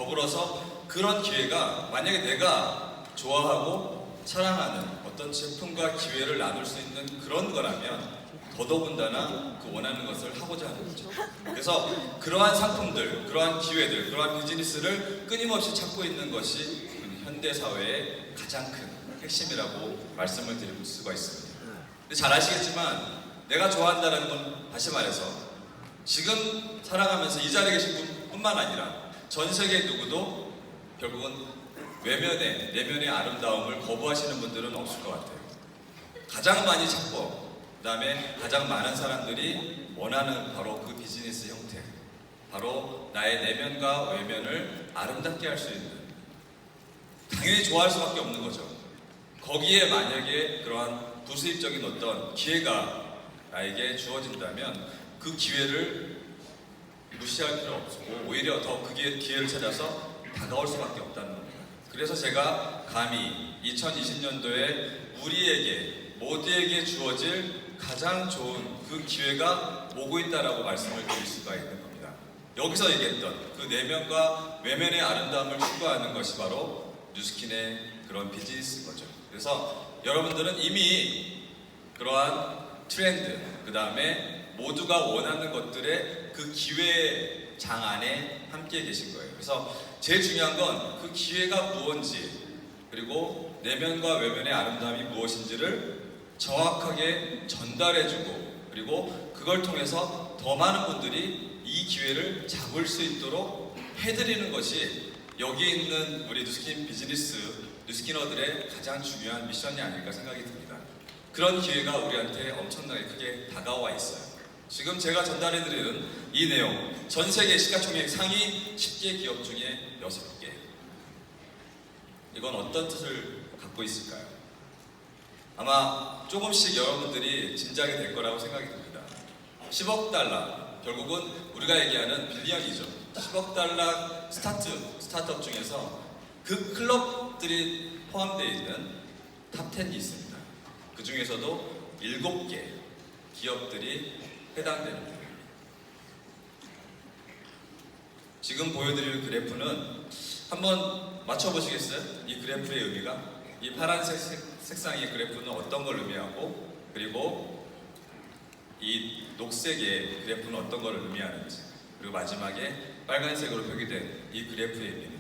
더불어서 그런 기회가 만약에 내가 좋아하고 사랑하는 어떤 제품과 기회를 나눌 수 있는 그런 거라면 더더군다나 그 원하는 것을 하고자 하는 거죠. 그래서 그러한 상품들, 그러한 기회들, 그러한 비즈니스를 끊임없이 찾고 있는 것이 현대 사회의 가장 큰 핵심이라고 말씀을 드릴 수가 있습니다. 근데 잘 아시겠지만 내가 좋아한다는 건 다시 말해서 지금 살아가면서 이 자리에 계신 분뿐만 아니라 전 세계 누구도 결국은 외면의, 내면의 아름다움을 거부하시는 분들은 없을 것 같아요. 가장 많이 찾고 그 다음에 가장 많은 사람들이 원하는 바로 그 비즈니스 형태, 바로 나의 내면과 외면을 아름답게 할 수 있는, 당연히 좋아할 수밖에 없는 거죠. 거기에 만약에 그러한 부수입적인 어떤 기회가 나에게 주어진다면 그 기회를 무시할 필요 없고 오히려 더 그 기회를 찾아서 다가올 수밖에 없다는 겁니다. 그래서 제가 감히 2020년도에 우리에게 모두에게 주어질 가장 좋은 그 기회가 오고 있다라고 말씀을 드릴 수가 있는 겁니다. 여기서 얘기했던 그 내면과 외면의 아름다움을 추구하는 것이 바로 뉴스킨의 그런 비즈니스인 거죠. 그래서 여러분들은 이미 그러한 트렌드, 그 다음에 모두가 원하는 것들의 그 기회의 장 안에 함께 계신 거예요. 그래서 제일 중요한 건 그 기회가 무엇인지, 그리고 내면과 외면의 아름다움이 무엇인지를 정확하게 전달해주고, 그리고 그걸 통해서 더 많은 분들이 이 기회를 잡을 수 있도록 해드리는 것이 여기 있는 우리 뉴스킨 비즈니스, 뉴스키너들의 가장 중요한 미션이 아닐까 생각이 듭니다. 그런 기회가 우리한테 엄청나게 크게 다가와 있어요. 지금 제가 전달해드리는 이 내용, 전 세계 시가총액 상위 10개 기업 중에 6개. 이건 어떤 뜻을 갖고 있을까요? 아마 조금씩 여러분들이 짐작이 될 거라고 생각이 듭니다. 10억 달러, 결국은 우리가 얘기하는 빌리언이죠. 10억 달러 스타트업 중에서 그 클럽들이 포함되어 있는 탑 10이 있습니다. 그 중에서도 7개 기업들이 해당됩니다. 지금 보여드릴 그래프는 한번 맞춰보시겠어요? 이 그래프의 의미가? 이 파란색 색상의 그래프는 어떤 걸 의미하고, 그리고 이 녹색의 그래프는 어떤 걸 의미하는지, 그리고 마지막에 빨간색으로 표기된 이 그래프의 의미는,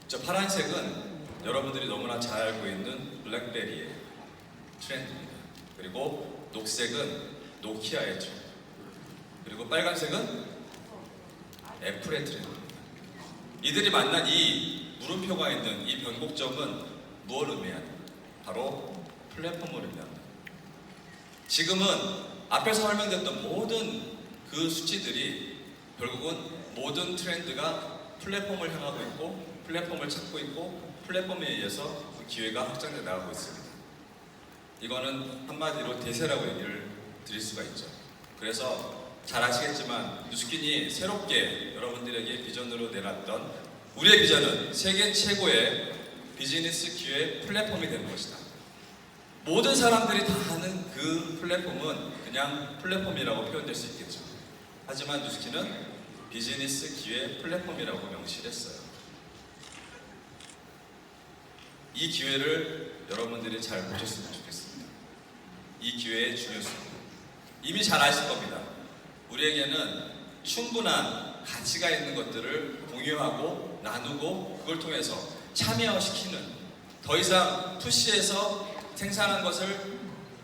저 파란색은 여러분들이 너무나 잘 알고 있는 블랙베리의 트렌드입니다. 그리고 녹색은 노키아의 트렌드, 그리고 빨간색은 애플의 트렌드입니다. 이들이 만난 이 물음표가 있는 이 변곡점은 무엇을 의미하는가? 바로 플랫폼을 의미합니다. 지금은 앞에서 설명됐던 모든 그 수치들이 결국은 모든 트렌드가 플랫폼을 향하고 있고, 플랫폼을 찾고 있고, 플랫폼에 의해서 그 기회가 확장돼 나가고 있습니다. 이거는 한마디로 대세라고 얘기를 드릴 수가 있죠. 그래서 잘 아시겠지만 뉴스킨이 새롭게 여러분들에게 비전으로 내놨던 우리의 비전은 세계 최고의 비즈니스 기회 플랫폼이 되는 것이다. 모든 사람들이 다 아는 그 플랫폼은 그냥 플랫폼이라고 표현될 수 있겠죠. 하지만 뉴스킨은 비즈니스 기회 플랫폼이라고 명시했어요. 이 기회를 여러분들이 잘 보셨으면 좋겠습니다. 이 기회의 중요성 이미 잘 아실 겁니다. 우리에게는 충분한 가치가 있는 것들을 공유하고 나누고 그걸 통해서 참여시키는, 더 이상 푸시해서 생산한 것을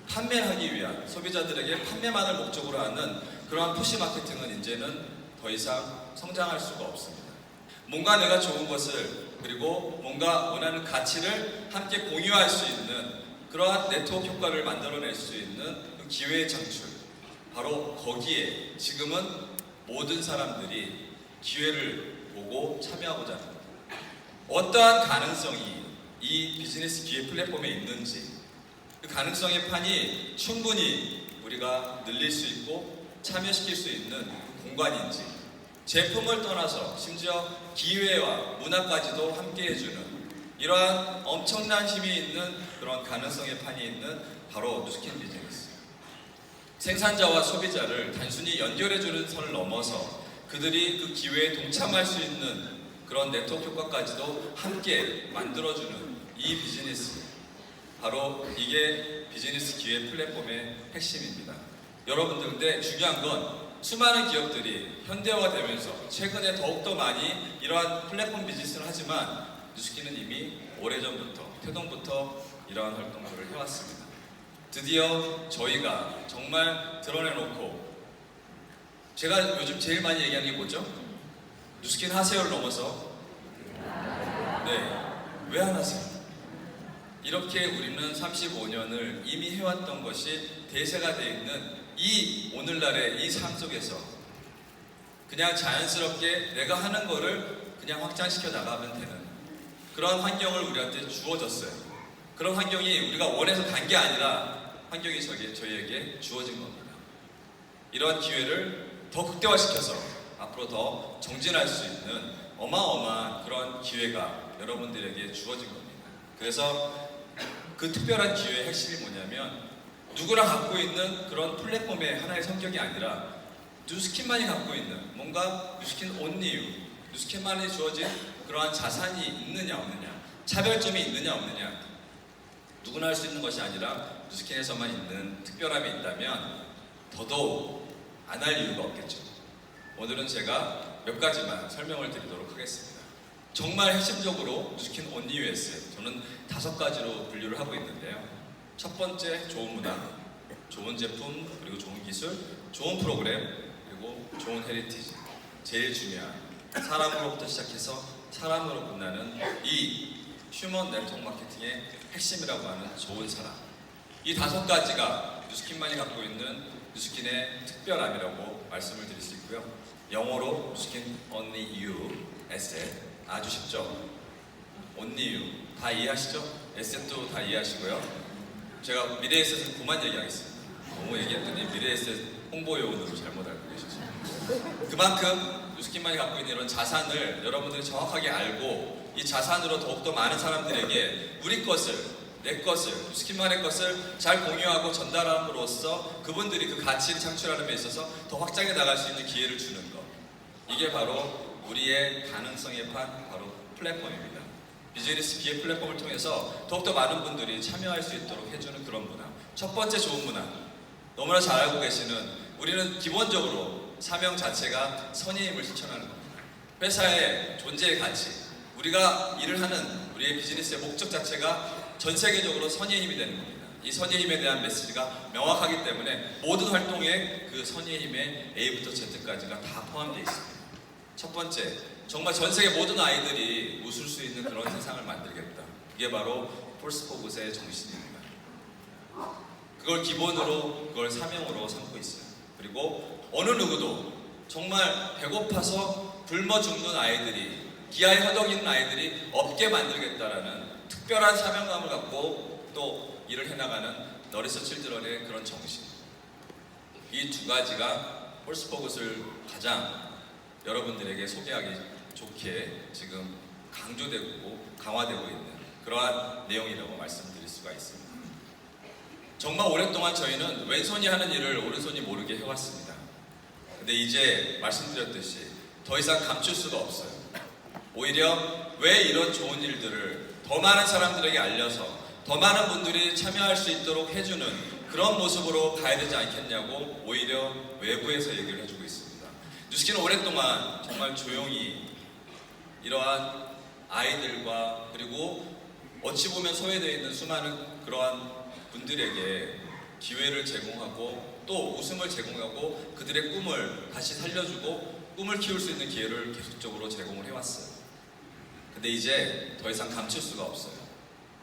판매하기 위한, 소비자들에게 판매만을 목적으로 하는 그러한 푸시 마케팅은 이제는 더 이상 성장할 수가 없습니다. 뭔가 내가 좋은 것을, 그리고 뭔가 원하는 가치를 함께 공유할 수 있는 그러한 네트워크 효과를 만들어낼 수 있는 그 기회의 창출, 바로 거기에 지금은 모든 사람들이 기회를 보고 참여하고자 합니다. 어떠한 가능성이 이 비즈니스 기회 플랫폼에 있는지, 그 가능성의 판이 충분히 우리가 늘릴 수 있고 참여시킬 수 있는 공간인지, 제품을 떠나서 심지어 기회와 문화까지도 함께 해주는 이러한 엄청난 힘이 있는 그런 가능성의 판이 있는 바로 뉴스킨 비즈니스. 생산자와 소비자를 단순히 연결해주는 선을 넘어서 그들이 그 기회에 동참할 수 있는 그런 네트워크 효과까지도 함께 만들어주는 이 비즈니스, 바로 이게 비즈니스 기회 플랫폼의 핵심입니다. 여러분들, 근데 중요한 건 수많은 기업들이 현대화되면서 최근에 더욱더 많이 이러한 플랫폼 비즈니스를 하지만 뉴스키는 이미 오래전부터, 태동부터 이러한 활동들을 해왔습니다. 드디어 저희가 정말 드러내놓고, 제가 요즘 제일 많이 얘기하는 게 뭐죠? 뉴스킨 하세요를 넘어서 왜 안 하세요? 이렇게 우리는 35년을 이미 해왔던 것이 대세가 되어 있는 이 오늘날의 이 삶 속에서 그냥 자연스럽게 내가 하는 거를 그냥 확장시켜 나가면 되는 그런 환경을 우리한테 주어졌어요. 그런 환경이 우리가 원해서 간 게 아니라 환경이 저희에게 주어진 겁니다. 이런 기회를 더 극대화시켜서 앞으로 더 정진할 수 있는 어마어마한 그런 기회가 여러분들에게 주어진 겁니다. 그래서 그 특별한 기회의 핵심이 뭐냐면 누구나 갖고 있는 그런 플랫폼의 하나의 성격이 아니라 뉴스킨만이 갖고 있는 뭔가 뉴스킨 온리 뉴스킨만이 주어진 그러한 자산이 있느냐 없느냐, 차별점이 있느냐 없느냐, 누구나 할 수 있는 것이 아니라 뉴스킨에서만 있는 특별함이 있다면 더더욱 안 할 이유가 없겠죠. 오늘은 제가 몇 가지만 설명을 드리도록 하겠습니다. 정말 핵심적으로 뉴스킨 온리 US, 저는 5가지로 분류를 하고 있는데요. 첫 번째, 좋은 문화, 좋은 제품, 그리고 좋은 기술, 좋은 프로그램, 그리고 좋은 헤리티지. 제일 중요한 사람으로부터 시작해서 사람으로 끝나는 이 휴먼 네트워크 마케팅의 핵심이라고 하는 좋은 사람. 이 5가지가 뉴스킨만이 갖고 있는 뉴스킨의 특별함이라고 말씀을 드릴 수 있고요. 영어로 뉴스킨 Only You Asset, 아주 쉽죠? Only You 다 이해하시죠? 에셋도 다 이해하시고요. 제가 미래에셋은 그만 얘기하겠습니다. 너무 얘기했더니 미래에셋 홍보요원으로 잘못 알고 계셔서. 그만큼 뉴스킨만이 갖고 있는 이런 자산을 여러분들이 정확하게 알고 이 자산으로 더욱더 많은 사람들에게 우리 것을, 내 것을, 뉴스킨만의 것을 잘 공유하고 전달함으로써 그분들이 그 가치를 창출하는 데 있어서 더 확장해 나갈 수 있는 기회를 주는 것. 이게 바로 우리의 가능성의 판, 바로 플랫폼입니다. 비즈니스 기회 플랫폼을 통해서 더욱더 많은 분들이 참여할 수 있도록 해주는 그런 문화. 첫 번째, 좋은 문화. 너무나 잘 알고 계시는, 우리는 기본적으로 사명 자체가 선의의 힘을 실천하는 겁니다. 회사의 존재의 가치, 우리가 일을 하는 우리의 비즈니스의 목적 자체가 전 세계적으로 선의의 힘이 되는 겁니다. 이 선의의 힘에 대한 메시지가 명확하기 때문에 모든 활동에 그 선의의 힘의 A부터 Z까지가 다 포함되어 있습니다. 첫 번째, 정말 전 세계 모든 아이들이 웃을 수 있는 그런 세상을 만들겠다. 이게 바로 폴스포굿의 정신입니다. 그걸 기본으로, 그걸 사명으로 삼고 있어요. 그리고 어느 누구도 정말 배고파서 굶어 죽는 아이들이, 기아에 허덕이는 아이들이 없게 만들겠다라는 특별한 사명감을 갖고 또 일을 해나가는 너리서 칠드런의 그런 정신. 이 2가지가 폴스포굿을 가장 여러분들에게 소개하기 좋게 지금 강조되고 강화되고 있는 그러한 내용이라고 말씀드릴 수가 있습니다. 정말 오랫동안 저희는 왼손이 하는 일을 오른손이 모르게 해왔습니다. 근데 이제 말씀드렸듯이 더 이상 감출 수가 없어요. 오히려 왜 이런 좋은 일들을 더 많은 사람들에게 알려서 더 많은 분들이 참여할 수 있도록 해주는 그런 모습으로 가야 되지 않겠냐고 오히려 외부에서 얘기를 해주고 있습니다. 뉴스킨은 오랫동안 정말 조용히 이러한 아이들과 그리고 어찌 보면 소외되어 있는 수많은 그러한 분들에게 기회를 제공하고 또 웃음을 제공하고 그들의 꿈을 다시 살려주고 꿈을 키울 수 있는 기회를 계속적으로 제공을 해왔어요. 근데 이제 더 이상 감출 수가 없어요.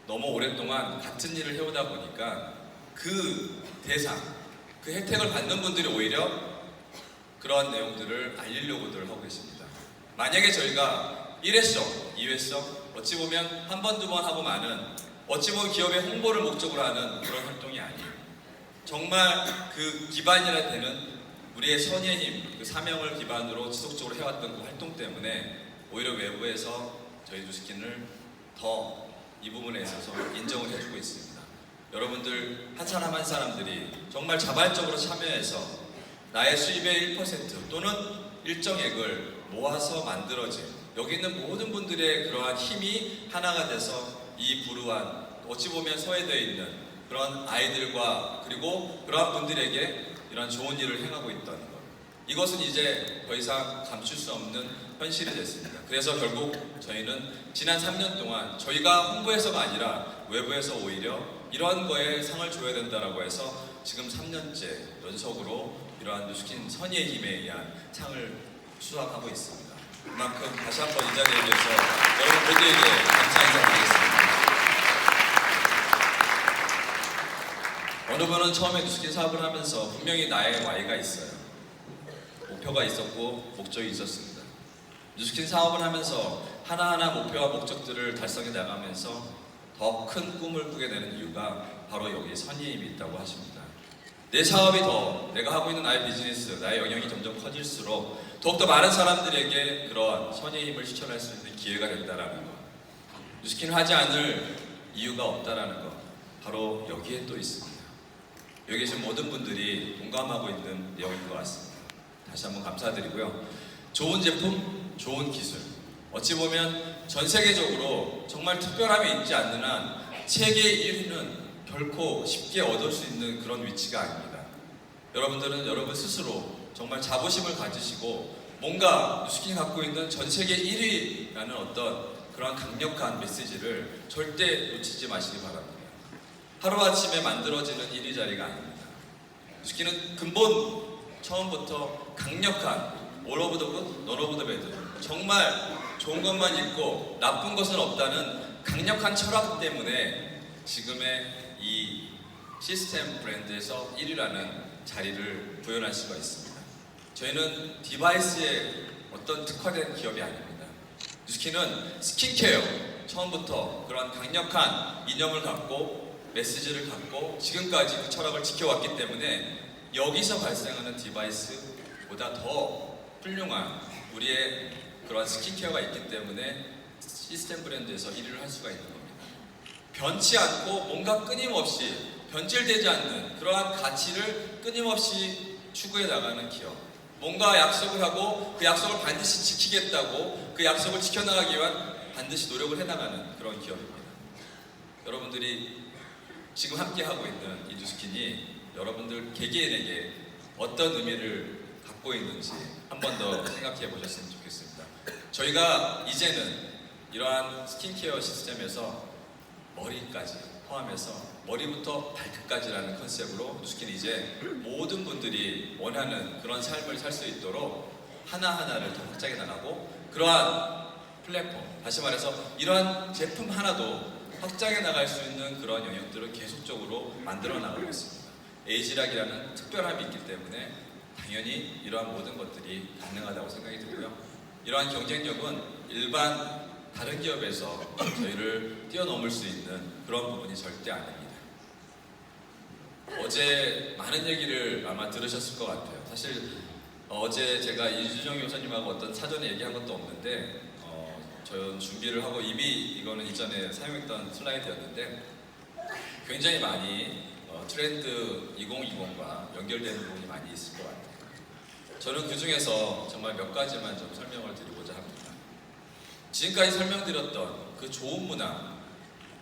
너무 오랫동안 같은 일을 해오다 보니까 그 대상, 그 혜택을 받는 분들이 오히려 그러한 내용들을 알리려고들 하고 계십니다. 만약에 저희가 1회성, 2회성, 어찌 보면 한 번, 2번 하고 마는, 어찌 보면 기업의 홍보를 목적으로 하는 그런 활동이 아니에요. 정말 그 기반이라 되는 우리의 선의의 힘, 그 사명을 기반으로 지속적으로 해왔던 그 활동 때문에 오히려 외부에서 저희 뉴스킨을 더 이 부분에 있어서 인정을 해주고 있습니다. 여러분들 한 사람 한 사람들이 정말 자발적으로 참여해서 나의 수입의 1% 또는 일정액을 모아서 만들어진 여기 있는 모든 분들의 그러한 힘이 하나가 돼서 이 불우한 어찌 보면 소외되어 있는 그런 아이들과 그리고 그러한 분들에게 이런 좋은 일을 행하고 있다는 것. 이것은 이제 더 이상 감출 수 없는 현실이 됐습니다. 그래서 결국 저희는 지난 3년 동안 저희가 홍보해서가 아니라 외부에서 오히려 이런 거에 상을 줘야 된다라고 해서 지금 3년째 연속으로 이러한 뉴스킨 선의의 힘에 의한 상을 수상하고 있습니다. 그만큼 다시 한번 이 자리에 대해서 여러분 모두에게 감사 인사드리겠습니다. 어느 분은 처음에 뉴스킨 사업을 하면서 분명히 나의 Y가 있어요. 목표가 있었고 목적이 있었습니다. 뉴스킨 사업을 하면서 하나하나 목표와 목적들을 달성해 나가면서 더 큰 꿈을 꾸게 되는 이유가 바로 여기에 선의의 힘이 있다고 하십니다. 내 사업이 더, 내가 하고 있는 나의 비즈니스, 나의 영역이 점점 커질수록 더욱더 많은 사람들에게 그런 선의의 힘을 실천할 수 있는 기회가 된다라는 것. 뉴스킨을 하지 않을 이유가 없다라는 것. 바로 여기에 또 있습니다. 여기 계신 모든 분들이 동감하고 있는 내용인 것 같습니다. 다시 한번 감사드리고요. 좋은 제품, 좋은 기술. 어찌 보면 전 세계적으로 정말 특별함이 있지 않는 한 세계 1위는 결코 쉽게 얻을 수 있는 그런 위치가 아닙니다. 여러분들은 여러분 스스로 정말 자부심을 가지시고 뭔가 뉴스킨이 갖고 있는 전 세계 1위라는 어떤 그런 강력한 메시지를 절대 놓치지 마시기 바랍니다. 하루아침에 만들어지는 1위 자리가 아닙니다. 뉴스킨은 근본 처음부터 강력한 all over the good, none over the bad. 정말 좋은 것만 있고 나쁜 것은 없다는 강력한 철학 때문에 지금의 이 시스템 브랜드에서 1위라는 자리를 구현할 수가 있습니다. 저희는 디바이스에 어떤 특화된 기업이 아닙니다. 뉴스킨은 스킨케어 처음부터 그런 강력한 이념을 갖고 메시지를 갖고 지금까지 그 철학을 지켜왔기 때문에 여기서 발생하는 디바이스보다 더 훌륭한 우리의 그런 스킨케어가 있기 때문에 시스템 브랜드에서 1위를 할 수가 있는 겁니다. 변치 않고 뭔가 끊임없이 변질되지 않는 그러한 가치를 끊임없이 추구해 나가는 기업. 뭔가 약속을 하고 그 약속을 반드시 지키겠다고 그 약속을 지켜나가기 위한 반드시 노력을 해나가는 그런 기업입니다. 여러분들이 지금 함께하고 있는 이 뉴스킨이 여러분들 개개인에게 어떤 의미를 갖고 있는지 한 번 더 생각해 보셨으면 좋겠습니다. 저희가 이제는 이러한 스킨케어 시스템에서 머리까지 포함해서 머리부터 발끝까지라는 컨셉으로 뉴스킨 이제 모든 분들이 원하는 그런 삶을 살 수 있도록 하나하나를 더 확장해 나가고 그러한 플랫폼, 다시 말해서 이러한 제품 하나도 확장해 나갈 수 있는 그런 영역들을 계속적으로 만들어 나가고 있습니다. 에이지락이라는 특별함이 있기 때문에 당연히 이러한 모든 것들이 가능하다고 생각이 들고요. 이러한 경쟁력은 일반 다른 기업에서 저희를 뛰어넘을 수 있는 그런 부분이 절대 아닙니다. 어제 많은 얘기를 아마 들으셨을 것 같아요. 사실 어제 제가 이주정 교사님하고 어떤 사전에 얘기한 것도 없는데 저는 준비를 하고 이미 이거는 이전에 사용했던 슬라이드였는데 굉장히 많이 트렌드 2020과 연결되는 부분이 많이 있을 것 같아요. 저는 그 중에서 정말 몇 가지만 좀 설명을 드리고자 합니다. 지금까지 설명드렸던 그 좋은 문화,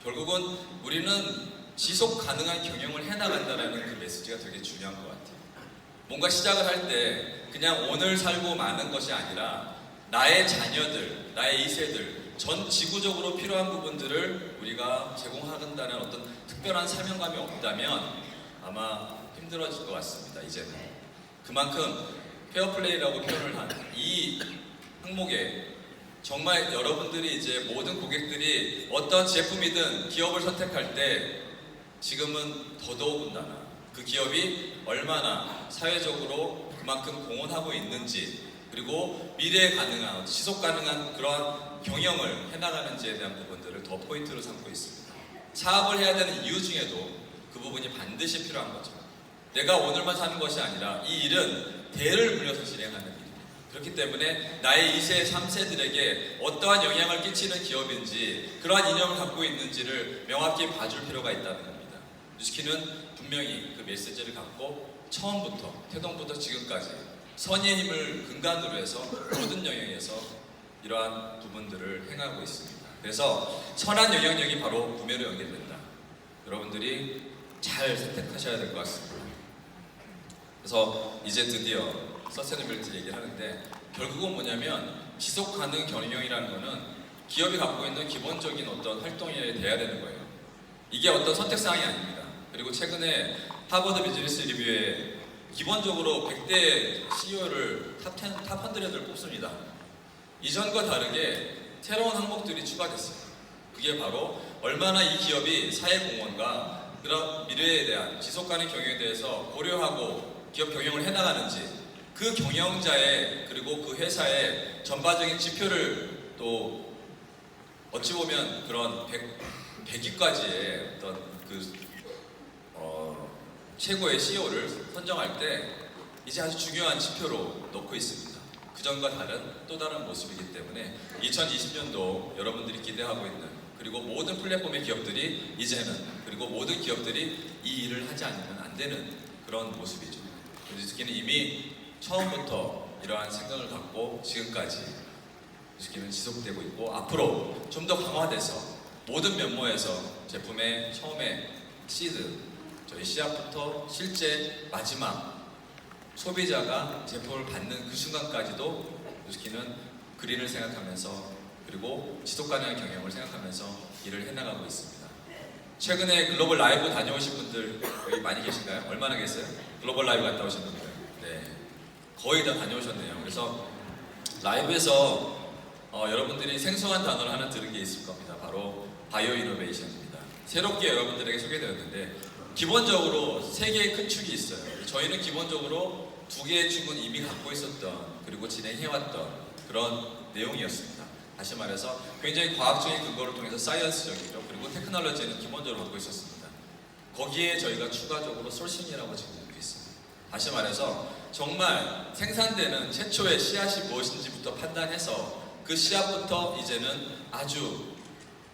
결국은 우리는 지속 가능한 경영을 해나간다는 그 메시지가 되게 중요한 것 같아요. 뭔가 시작을 할 때 그냥 오늘 살고 마는 것이 아니라 나의 자녀들, 나의 2세들, 전 지구적으로 필요한 부분들을 우리가 제공한다는 어떤 특별한 사명감이 없다면 아마 힘들어질 것 같습니다. 이제는 그만큼 페어플레이라고 표현을 한 이 항목에 정말 여러분들이 이제 모든 고객들이 어떤 제품이든 기업을 선택할 때 지금은 더더욱은다나 그 기업이 얼마나 사회적으로 그만큼 공헌하고 있는지 그리고 미래에 가능한 지속 가능한 그러한 경영을 해나가는지에 대한 부분들을 더 포인트로 삼고 있습니다. 사업을 해야 되는 이유 중에도 그 부분이 반드시 필요한 거죠. 내가 오늘만 사는 것이 아니라 이 일은 대를 물려서 진행하는 일입니다. 그렇기 때문에 나의 2세, 3세들에게 어떠한 영향을 끼치는 기업인지 그러한 이념을 갖고 있는지를 명확히 봐줄 필요가 있다는 겁니다. 뉴스킨은 분명히 그 메시지를 갖고 처음부터 태동부터 지금까지 선의의 힘을 근간으로 해서 모든 영역에서 이러한 부분들을 행하고 있습니다. 그래서 선한 영향력이 바로 구매로 연결된다. 여러분들이 잘 선택하셔야 될 것 같습니다. 그래서 이제 드디어 서스테너빌리티 얘기를 하는데 결국은 뭐냐면 지속 가능 경영이라는 거는 기업이 갖고 있는 기본적인 어떤 활동이 돼야 되는 거예요. 이게 어떤 선택사항이 아닙니다. 그리고 최근에 하버드 비즈니스 리뷰에 기본적으로 100대 CEO를 탑 100를 뽑습니다. 이전과 다르게 새로운 항목들이 추가됐어요. 그게 바로 얼마나 이 기업이 사회공헌과 그런 미래에 대한 지속가능 경영에 대해서 고려하고 기업 경영을 해나가는지, 그 경영자의 그리고 그 회사의 전반적인 지표를 또 어찌 보면 그런 100위까지의 어떤 최고의 CEO를 선정할 때 이제 아주 중요한 지표로 놓고 있습니다. 그전과 다른 또 다른 모습이기 때문에 2020년도 여러분들이 기대하고 있는, 그리고 모든 플랫폼의 기업들이 이제는, 그리고 모든 기업들이 이 일을 하지 않으면 안 되는 그런 모습이죠. 뉴스키는 이미 처음부터 이러한 생각을 갖고 지금까지 뉴스키는 지속되고 있고, 앞으로 좀 더 강화돼서 모든 면모에서 제품의 처음에 시드, 저희 씨앗부터 실제 마지막 소비자가 제품을 받는 그 순간까지도 뉴스키는 그린을 생각하면서, 그리고 지속가능한 경영을 생각하면서 일을 해나가고 있습니다. 최근에 글로벌 라이브 다녀오신 분들 여기 많이 계신가요? 얼마나 계세요? 글로벌 라이브 갔다 오신 분들. 네, 거의 다 다녀오셨네요. 그래서 라이브에서 여러분들이 생소한 단어를 하나 들은 게 있을 겁니다. 바로 바이오 이노베이션입니다. 새롭게 여러분들에게 소개되었는데 기본적으로 세 개의 큰 축이 있어요. 저희는 기본적으로 두 개의 축은 이미 갖고 있었던, 그리고 진행해왔던 그런 내용이었습니다. 다시 말해서 굉장히 과학적인 근거를 통해서 사이언스적이죠. 그리고 테크놀로지는 기본적으로 갖고 있었습니다. 거기에 저희가 추가적으로 소싱이라고 지금 놓고 있습니다. 다시 말해서 정말 생산되는 최초의 씨앗이 무엇인지부터 판단해서 그 씨앗부터 이제는 아주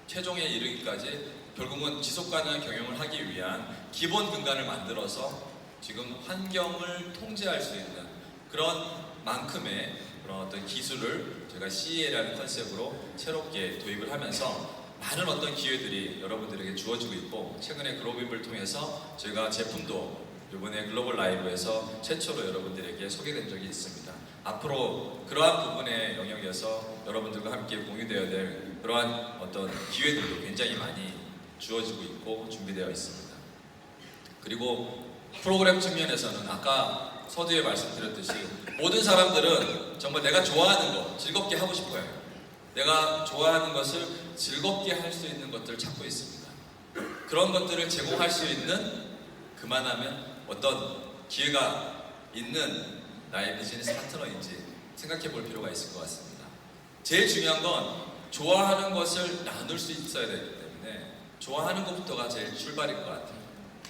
최종에 이르기까지 결국은 지속가능한 경영을 하기 위한 기본 근간을 만들어서 지금 환경을 통제할 수 있는 그런 만큼의 그런 어떤 기술을 제가 CEA라는 컨셉으로 새롭게 도입을 하면서 많은 어떤 기회들이 여러분들에게 주어지고 있고, 최근에 글로비블을 통해서 저희가 제품도 이번에 글로벌 라이브에서 최초로 여러분들에게 소개된 적이 있습니다. 앞으로 그러한 부분의 영역에서 여러분들과 함께 공유되어야 될 그러한 어떤 기회들도 굉장히 많이 주어지고 있고 준비되어 있습니다. 그리고 프로그램 측면에서는 아까 서두에 말씀드렸듯이 모든 사람들은 정말 내가 좋아하는 거 즐겁게 하고 싶어요. 내가 좋아하는 것을 즐겁게 할 수 있는 것들을 찾고 있습니다. 그런 것들을 제공할 수 있는, 그만하면 어떤 기회가 있는 나의 비즈니스 파트너인지 생각해 볼 필요가 있을 것 같습니다. 제일 중요한 건 좋아하는 것을 나눌 수 있어야 되기 때문에 좋아하는 것부터가 제일 출발일 것 같아요.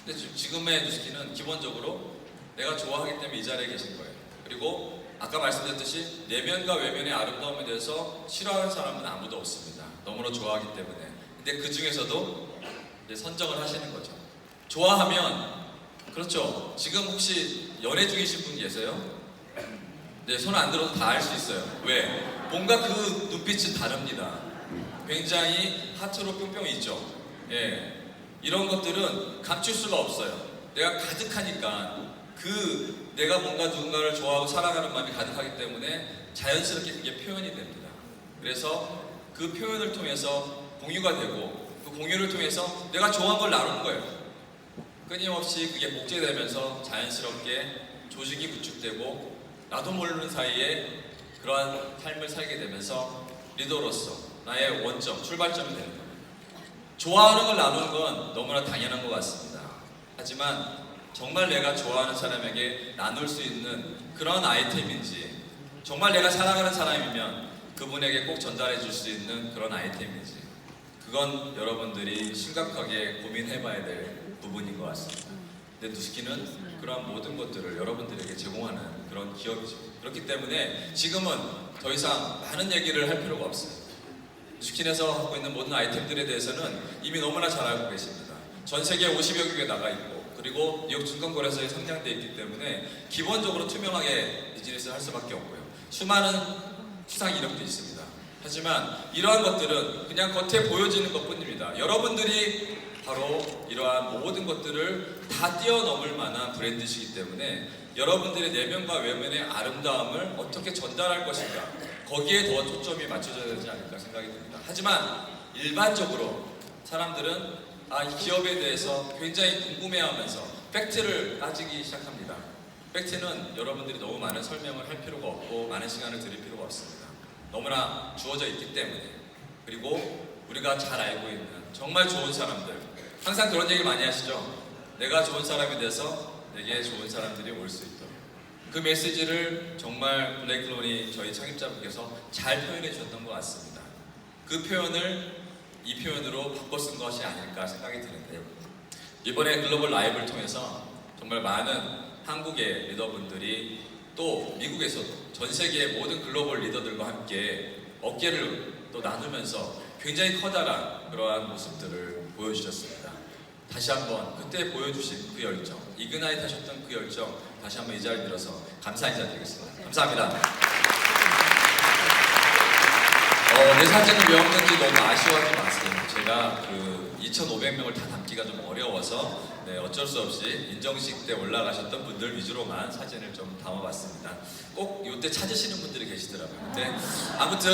근데 지금의 뉴스키는 기본적으로 내가 좋아하기 때문에 이 자리에 계신 거예요. 그리고 아까 말씀드렸듯이 내면과 외면의 아름다움에 대해서 싫어하는 사람은 아무도 없습니다. 너무나 좋아하기 때문에. 근데 그 중에서도 이제 선정을 하시는 거죠. 좋아하면, 그렇죠. 지금 혹시 연애 중이신 분 계세요? 네, 손 안 들어도 다 알 수 있어요. 왜? 뭔가 그 눈빛은 다릅니다. 굉장히 하트로 뿅뿅 있죠. 예, 이런 것들은 감출 수가 없어요. 내가 가득하니까, 내가 뭔가 누군가를 좋아하고 사랑하는 마음이 가득하기 때문에 자연스럽게 그게 표현이 됩니다. 그래서 그 표현을 통해서 공유가 되고, 그 공유를 통해서 내가 좋아하는 걸 나누는 거예요. 끊임없이 그게 복제되면서 자연스럽게 조직이 구축되고, 나도 모르는 사이에 그러한 삶을 살게 되면서 리더로서 나의 원점, 출발점이 되는 겁니다. 좋아하는 걸 나누는 건 너무나 당연한 것 같습니다. 하지만 정말 내가 좋아하는 사람에게 나눌 수 있는 그런 아이템인지, 정말 내가 사랑하는 사람이면 그분에게 꼭 전달해 줄 수 있는 그런 아이템인지, 그건 여러분들이 심각하게 고민해봐야 될 부분인 것 같습니다. 근데 뉴스키는 그러한 모든 것들을 여러분들에게 제공하는 그런 기업이죠. 그렇기 때문에 지금은 더 이상 많은 얘기를 할 필요가 없어요. 뉴스킨에서 갖고 있는 모든 아이템들에 대해서는 이미 너무나 잘 알고 계십니다. 전 세계 50여 개국에 나가 있고, 그리고 뉴욕 증권거래소에 상장되어 있기 때문에 기본적으로 투명하게 비즈니스를 할 수밖에 없고요. 수많은 수상 이력도 있습니다. 하지만 이러한 것들은 그냥 겉에 보여지는 것뿐입니다. 여러분들이 바로 이러한 모든 것들을 다 뛰어넘을 만한 브랜드시기 때문에 여러분들의 내면과 외면의 아름다움을 어떻게 전달할 것인가, 거기에 더 초점이 맞춰져야 되지 않을까 생각이 듭니다. 하지만 일반적으로 사람들은 이 기업에 대해서 굉장히 궁금해하면서 팩트를 따지기 시작합니다. 팩트는 여러분들이 너무 많은 설명을 할 필요가 없고 많은 시간을 들일 필요가 없습니다. 너무나 주어져 있기 때문에. 그리고 우리가 잘 알고 있는 정말 좋은 사람들, 항상 그런 얘기를 많이 하시죠. 내가 좋은 사람이 돼서 내게 좋은 사람들이 올 수 있도록. 그 메시지를 정말 블레이클론이 저희 창립자분께서 잘 표현해 주셨던 것 같습니다. 그 표현을 이 표현으로 바꿔 쓴 것이 아닐까 생각이 드는데요. 이번에 글로벌 라이브를 통해서 정말 많은 한국의 리더분들이 또 미국에서도 전 세계의 모든 글로벌 리더들과 함께 어깨를 또 나누면서 굉장히 커다란 그러한 모습들을 보여주셨습니다. 다시 한번 그때 보여주신 그 열정, 이그나이트 하셨던 그 열정, 다시 한번 이 자리에 들어서 감사 인사드리겠습니다. 감사합니다. 내 사진은 왜 없는지 너무 아쉬워하지 마세요. 제가 그 2,500명을 다 담기가 좀 어려워서 어쩔 수 없이 인정식 때 올라가셨던 분들 위주로만 사진을 좀 담아봤습니다. 꼭 이때 찾으시는 분들이 계시더라고요. 근데 아무튼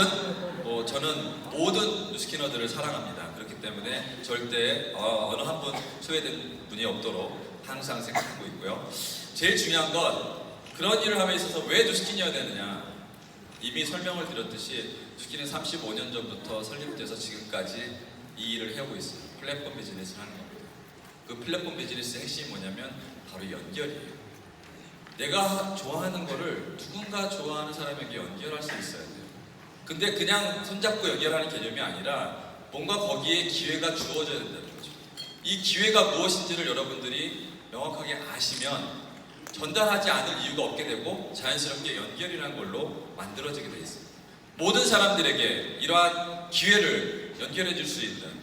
저는 모든 뉴스키너들을 사랑합니다. 그렇기 때문에 절대 어느 한 분 소외된 분이 없도록 항상 생각하고 있고요. 제일 중요한 건 그런 일을 함에 있어서 왜 뉴스킨이어야 되느냐, 이미 설명을 드렸듯이 뉴스킨은 35년 전부터 설립돼서 지금까지 이 일을 해오고 있어요. 플랫폼 비즈니스를 하는 겁니다. 그 플랫폼 비즈니스의 핵심이 뭐냐면 바로 연결이에요. 내가 좋아하는 거를 누군가 좋아하는 사람에게 연결할 수 있어야 돼요. 근데 그냥 손잡고 연결하는 개념이 아니라 뭔가 거기에 기회가 주어져야 된다는 거죠. 이 기회가 무엇인지를 여러분들이 명확하게 아시면 전달하지 않을 이유가 없게 되고 자연스럽게 연결이라는 걸로 만들어지게 돼 있습니다. 모든 사람들에게 이러한 기회를 연결해 줄 수 있는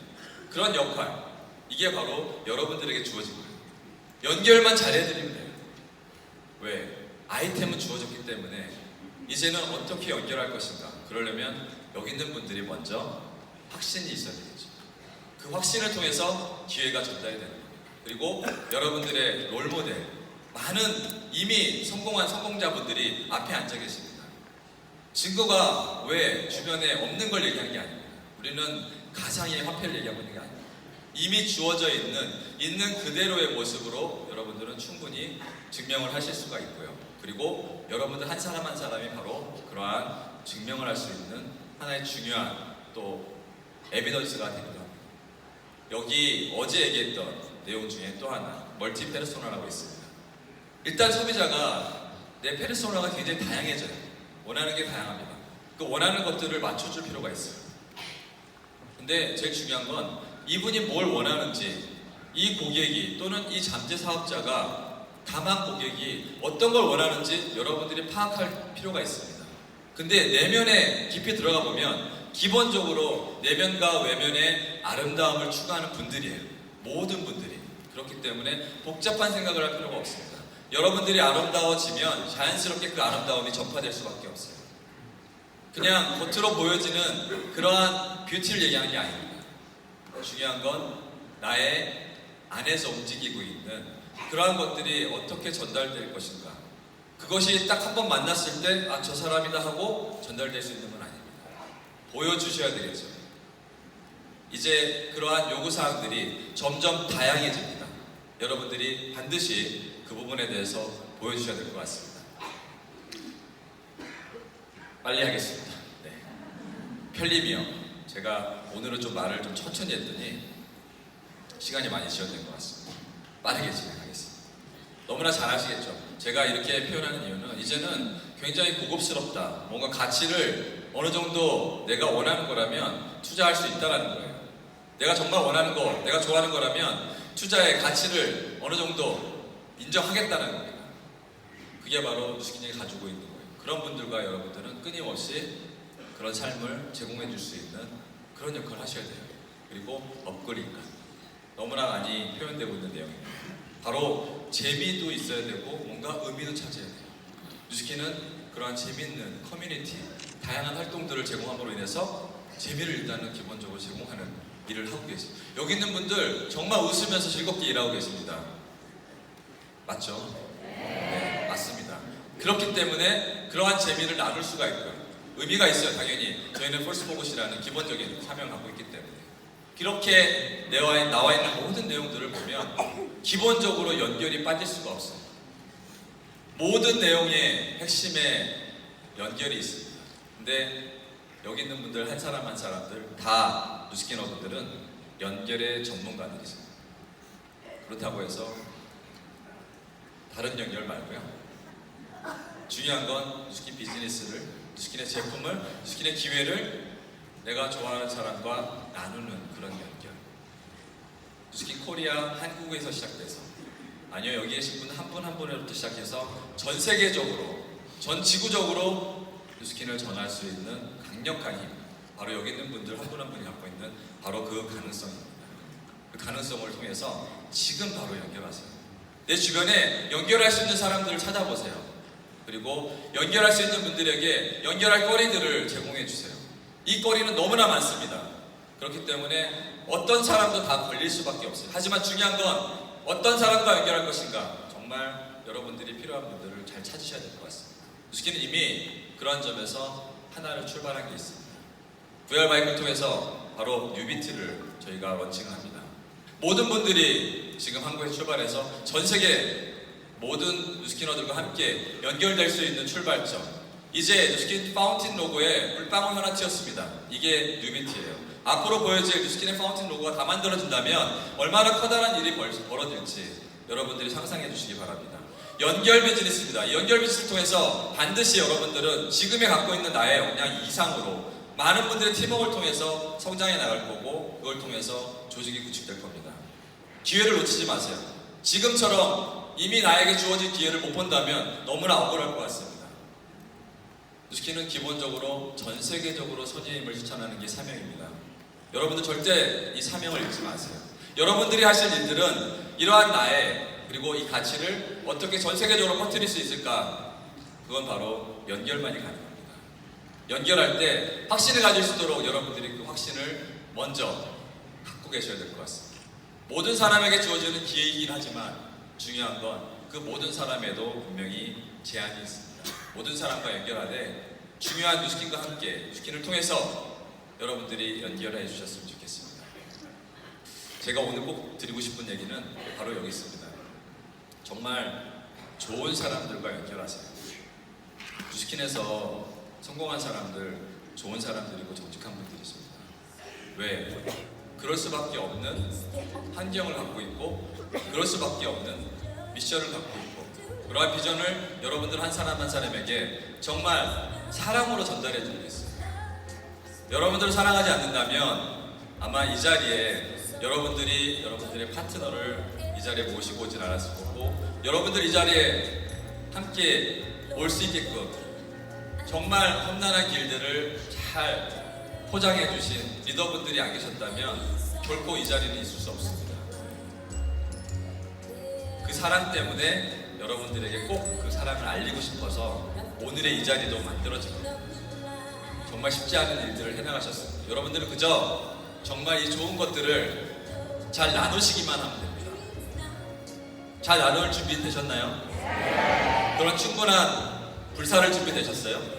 그런 역할, 이게 바로 여러분들에게 주어진 거예요. 연결만 잘해드리면 돼요. 왜? 아이템은 주어졌기 때문에 이제는 어떻게 연결할 것인가, 그러려면 여기 있는 분들이 먼저 확신이 있어야 되겠죠. 그 확신을 통해서 기회가 전달이 되는 겁니다. 그리고 여러분들의 롤모델, 많은 이미 성공한 성공자분들이 앞에 앉아 계십니다. 증거가 왜 주변에 없는 걸 얘기하는 게 아닙니다. 우리는 가상의 화폐를 얘기하고 있는 게 아닙니다. 이미 주어져 있는 그대로의 모습으로 여러분들은 충분히 증명을 하실 수가 있고요. 그리고 여러분들 한 사람 한 사람이 바로 그러한 증명을 할 수 있는 하나의 중요한 또 에비던스가 되기도 합니다. 여기 어제 얘기했던 내용 중에 또 하나, 멀티 페르소나라고 있습니다. 일단 소비자가 내 페르소나가 굉장히 다양해져요. 원하는 게 다양합니다. 그 원하는 것들을 맞춰줄 필요가 있어요. 근데 제일 중요한 건 이분이 뭘 원하는지, 이 고객이 또는 이 잠재 사업자가 다만 고객이 어떤 걸 원하는지 여러분들이 파악할 필요가 있습니다. 근데 내면에 깊이 들어가 보면 기본적으로 내면과 외면의 아름다움을 추구하는 분들이에요. 모든 분들이. 그렇기 때문에 복잡한 생각을 할 필요가 없습니다. 여러분들이 아름다워지면 자연스럽게 그 아름다움이 전파될 수밖에 없어요. 그냥 겉으로 보여지는 그러한 뷰티를 얘기하는 게 아닙니다. 중요한 건 나의 안에서 움직이고 있는 그러한 것들이 어떻게 전달될 것인가. 그것이 딱 한 번 만났을 때 저 사람이다 하고 전달될 수 있는 건 아닙니다. 보여주셔야 되겠죠. 이제 그러한 요구사항들이 점점 다양해집니다. 여러분들이 반드시 그 부분에 대해서 보여주셔야 될 것 같습니다. 빨리 하겠습니다. 네. 편리미요. 제가 오늘은 좀 말을 좀 천천히 했더니 시간이 많이 지연된 것 같습니다. 빠르게 진행하겠습니다. 너무나 잘 아시겠죠? 제가 이렇게 표현하는 이유는 이제는 굉장히 고급스럽다, 뭔가 가치를 어느 정도 내가 원하는 거라면 투자할 수 있다는 거예요. 내가 정말 원하는 거, 내가 좋아하는 거라면 투자의 가치를 어느 정도 인정하겠다는 겁니다. 그게 바로 뉴스킨이 가지고 있는 거예요. 그런 분들과 여러분들은 끊임없이 그런 삶을 제공해 줄 수 있는 그런 역할을 하셔야 돼요. 그리고 업그레이드, 너무나 많이 표현되고 있는 내용입니다. 바로 재미도 있어야 되고 뭔가 의미도 찾아야 돼요. 뉴스킨은 그러한 재미있는 커뮤니티, 다양한 활동들을 제공함으로 인해서 재미를 일단은 기본적으로 제공하는 일을 하고 계십니다. 여기 있는 분들 정말 웃으면서 즐겁게 일하고 계십니다. 맞죠? 네, 맞습니다. 그렇기 때문에 그러한 재미를 나눌 수가 있고요. 의미가 있어요. 당연히 저희는 펄스포굿이라는 기본적인 사명을 갖고 있기 때문에. 이렇게 나와 있는 모든 내용들을 보면 기본적으로 연결이 빠질 수가 없습니다. 모든 내용의 핵심에 연결이 있습니다. 근데 여기 있는 분들 한 사람 한 사람들 다 누스키너 분들은 연결의 전문가들이세요. 그렇다고 해서 다른 연결 말고요. 중요한 건 누스킨 비즈니스를, 누스킨의 제품을, 누스킨의 기회를 내가 좋아하는 사람과 나누는 그런 연결. 누스킨 코리아 한국에서 시작돼서, 아니요, 여기 계신 분 한 분 한 분으로부터 시작해서 전 세계적으로, 전 지구적으로 누스킨을 전할 수 있는 강력한 힘, 바로 여기 있는 분들 한 분 한 분이 갖고 있는 바로 그 가능성입니다. 그 가능성을 통해서 지금 바로 연결하세요. 내 주변에 연결할 수 있는 사람들을 찾아보세요. 그리고 연결할 수 있는 분들에게 연결할 거리들을 제공해 주세요. 이 거리는 너무나 많습니다. 그렇기 때문에 어떤 사람도 다 걸릴 수밖에 없어요. 하지만 중요한 건 어떤 사람과 연결할 것인가, 정말 여러분들이 필요한 분들을 잘 찾으셔야 될 것 같습니다. 누스킨은 이미 그런 점에서 하나를 출발한 게 있습니다. VR 마이크를 통해서 바로 뉴비트를 저희가 런칭합니다. 모든 분들이 지금 한국에 출발해서 전 세계 모든 누스키너들과 함께 연결될 수 있는 출발점. 이제 누스킨 파운틴 로고에 물방울 하나 튀었습니다. 이게 뉴비트예요. 앞으로 보여질 누스킨의 파운틴 로고가 다 만들어진다면 얼마나 커다란 일이 벌어질지 여러분들이 상상해 주시기 바랍니다. 연결 비즈니스입니다. 이 연결 비즈니스를 통해서 반드시 여러분들은 지금에 갖고 있는 나의 역량 이상으로 많은 분들의 팀워크를 통해서 성장해 나갈 거고, 그걸 통해서 조직이 구축될 겁니다. 기회를 놓치지 마세요. 지금처럼 이미 나에게 주어진 기회를 못 본다면 너무나 억울할 것 같습니다. 누스킨은 기본적으로 전 세계적으로 선의의 힘을 실천하는 게 사명입니다. 여러분들 절대 이 사명을 잊지 마세요. 여러분들이 하실 일들은 이러한 나의, 그리고 이 가치를 어떻게 전 세계적으로 퍼뜨릴 수 있을까? 그건 바로 연결만이 가능합니다. 연결할 때 확신을 가질 수 있도록 여러분들이 그 확신을 먼저 갖고 계셔야 될 것 같습니다. 모든 사람에게 주어지는 기회이긴 하지만 중요한 건 그 모든 사람에도 분명히 제한이 있습니다. 모든 사람과 연결하되 중요한 누스킨과 함께, 누스킨을 통해서 여러분들이 연결해 주셨으면 좋겠습니다. 제가 오늘 꼭 드리고 싶은 얘기는 바로 여기 있습니다. 정말 좋은 사람들과 연결하세요. 누스킨에서 성공한 사람들, 좋은 사람들이고 정직한 분들이십니다. 왜? 그럴 수밖에 없는 환경을 갖고 있고, 그럴 수밖에 없는 미션을 갖고 있고, 그러한 비전을 여러분들 한 사람 한 사람에게 정말 사랑으로 전달해 주고 있습니다. 여러분들을 사랑하지 않는다면 아마 이 자리에 여러분들의 파트너를 이 자리에 모시고 오진 않았을 거고, 여러분들 이 자리에 함께 올 수 있게끔 정말 험난한 길들을 잘 포장해 주신 리더분들이 안 계셨다면 결코 이 자리는 있을 수 없습니다. 그 사랑 때문에 여러분들에게 꼭 그 사랑을 알리고 싶어서 오늘의 이 자리도 만들어진 겁니다. 정말 쉽지 않은 일들을 해나가셨습니다. 여러분들은 그저 정말 이 좋은 것들을 잘 나누시기만 하면 됩니다. 잘 나눌 준비 되셨나요? 그런 충분한 불사를 준비되셨어요?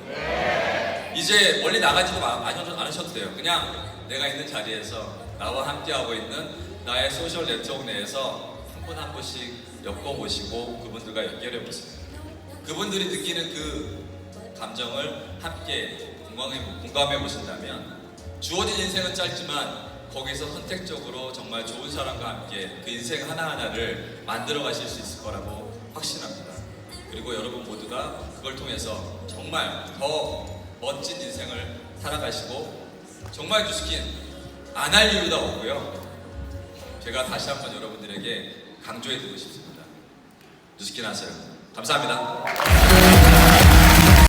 이제 멀리 나가지도 않으셔도 돼요. 그냥 내가 있는 자리에서 나와 함께하고 있는 나의 소셜 네트워크 내에서 한 분 한 분씩 엮어보시고 그분들과 연결해보세요. 그분들이 느끼는 그 감정을 함께 공감해보신다면 주어진 인생은 짧지만 거기서 선택적으로 정말 좋은 사람과 함께 그 인생 하나하나를 만들어 가실 수 있을 거라고 확신합니다. 그리고 여러분 모두가 그걸 통해서 정말 더 멋진 인생을 살아가시고, 정말 누스킨 안 할 이유가 없고요. 제가 다시 한번 여러분들에게 강조해 드리고 싶습니다. 누스킨 하세요. 감사합니다.